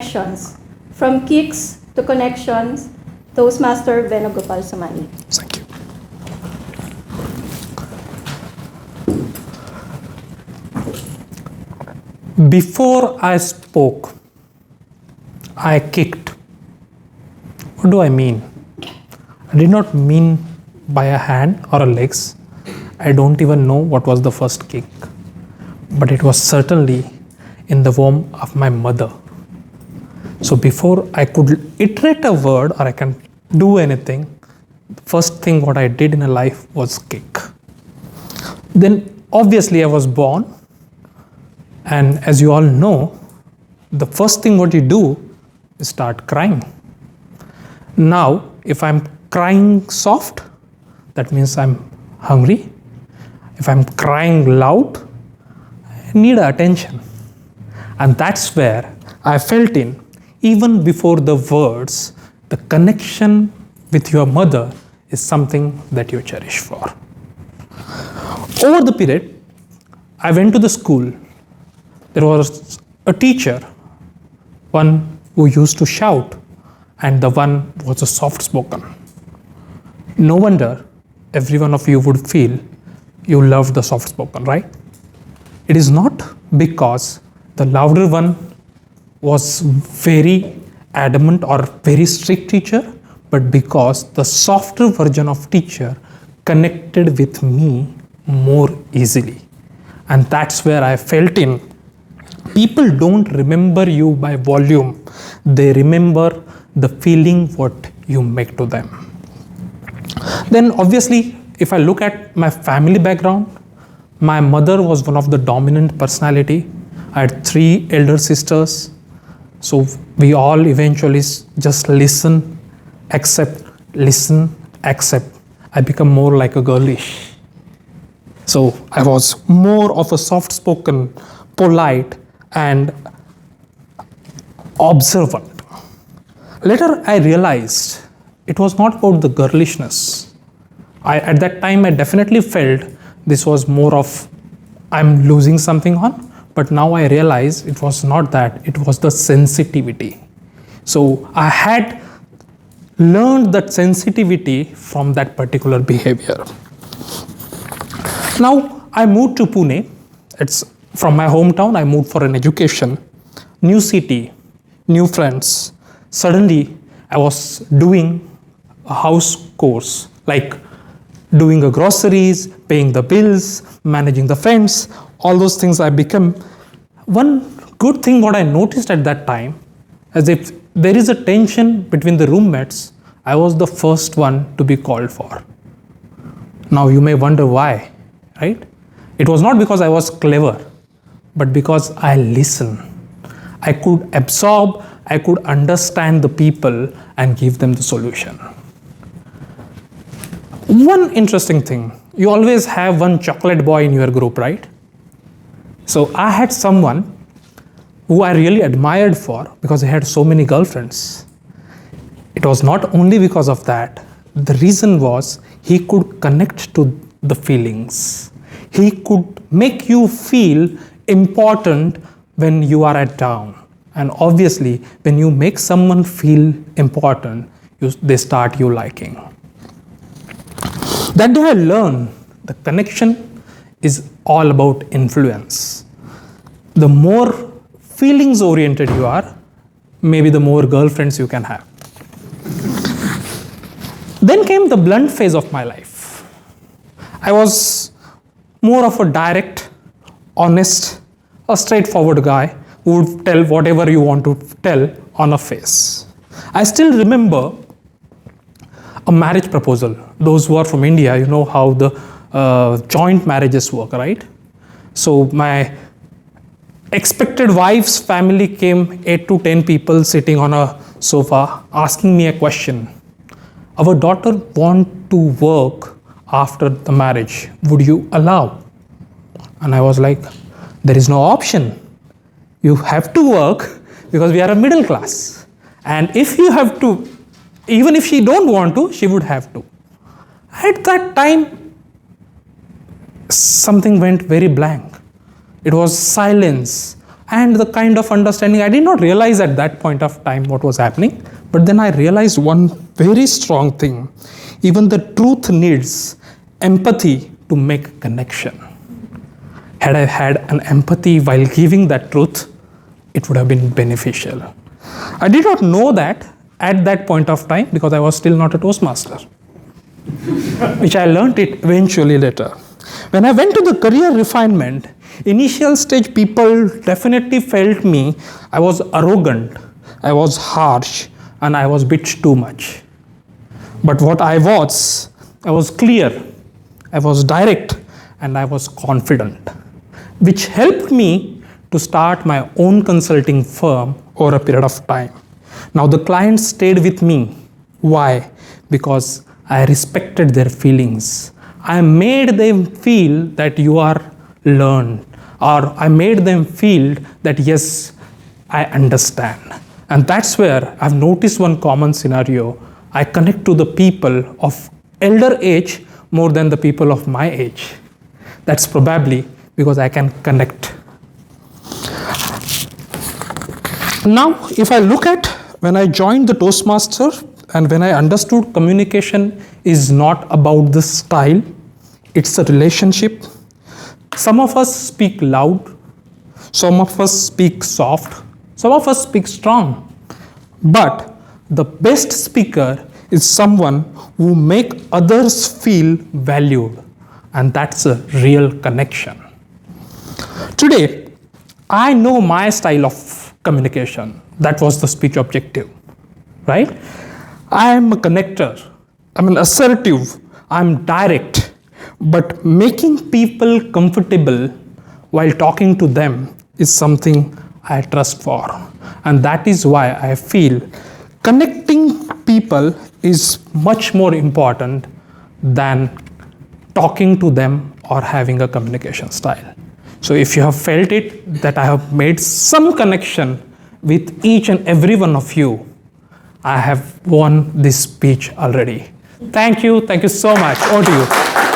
connections. From kicks to connections, Toastmaster Venugopal Somani. Thank you. Before I spoke, I kicked. What do I mean? I did not mean by a hand or a legs. I don't even know what was the first kick. But it was certainly in the womb of my mother. So before I could iterate a word or I can do anything, the first thing what I did in a life was kick. Then obviously I was born, and as you all know, the first thing what you do is start crying. Now, if I'm crying soft, that means I'm hungry. If I'm crying loud, I need attention. And that's where I felt in, even before the words, the connection with your mother is something that you cherish for. Over the period, I went to the school. There was a teacher, one who used to shout, and the one was a soft spoken. No wonder every one of you would feel you love the soft spoken, right? It is not because the louder one was very adamant or very strict teacher, but because the softer version of teacher connected with me more easily. And that's where I felt in. People don't remember you by volume. They remember the feeling what you make to them. Then obviously, if I look at my family background, my mother was one of the dominant personality. I had 3 elder sisters. So we all eventually just listen, accept, listen, accept. I become more like a girlish. So I was more of a soft-spoken, polite, and observant. Later, I realized it was not about the girlishness. At that time, I definitely felt this was more of I'm losing something on, but now I realize it was not that, it was the sensitivity. So I had learned that sensitivity from that particular behavior. Now I moved to Pune. It's from my hometown. I moved for an education, new city, new friends. Suddenly I was doing a house course, like doing the groceries, paying the bills, managing the fence, all those things I become. One good thing what I noticed at that time, as if there is a tension between the roommates, I was the first one to be called for. Now you may wonder why, right? It was not because I was clever, but because I listened. I could absorb, I could understand the people and give them the solution. One interesting thing, you always have one chocolate boy in your group, right? So I had someone who I really admired for because he had so many girlfriends. It was not only because of that. The reason was he could connect to the feelings. He could make you feel important when you are at down. And obviously, when you make someone feel important, they start you liking. That day I learned the connection is all about influence. The more feelings oriented you are, maybe the more girlfriends you can have. Then came the blunt phase of my life. I was more of a direct, honest, a straightforward guy who would tell whatever you want to tell on a face. I still remember a marriage proposal. Those who are from India, you know how the joint marriages work, right? So my expected wife's family came 8 to 10 people sitting on a sofa asking me a question. Our daughter wants to work after the marriage. Would you allow? And I was like, there is no option. You have to work because we are a middle class. And if you have to, even if she don't want to, she would have to. At that time, something went very blank. It was silence. and the kind of understanding. I did not realize at that point of time what was happening, but then I realized one very strong thing. Even the truth needs empathy to make connection. Had I had an empathy while giving that truth, it would have been beneficial. I did not know that at that point of time because I was still not a Toastmaster, which I learned it eventually later. When I went to the career refinement, initial stage people definitely felt me. I was arrogant, I was harsh, and I was a bit too much. But what I was clear, I was direct, and I was confident, which helped me to start my own consulting firm over a period of time. Now the clients stayed with me. Why? Because I respected their feelings. I made them feel that you are learned, or I made them feel that yes, I understand. And that's where I've noticed one common scenario. I connect to the people of elder age more than the people of my age. That's probably because I can connect. Now, if I look at when I joined the Toastmaster and when I understood communication is not about the style, it's a relationship. Some of us speak loud, some of us speak soft, some of us speak strong. But the best speaker is someone who makes others feel valued, and that's a real connection. Today, I know my style of communication. That was the speech objective, right? I am a connector, I'm an assertive, I'm direct, but making people comfortable while talking to them is something I trust for. And that is why I feel connecting people is much more important than talking to them or having a communication style. So if you have felt it, that I have made some connection with each and every one of you, I have won this speech already. Thank you so much. Over to you.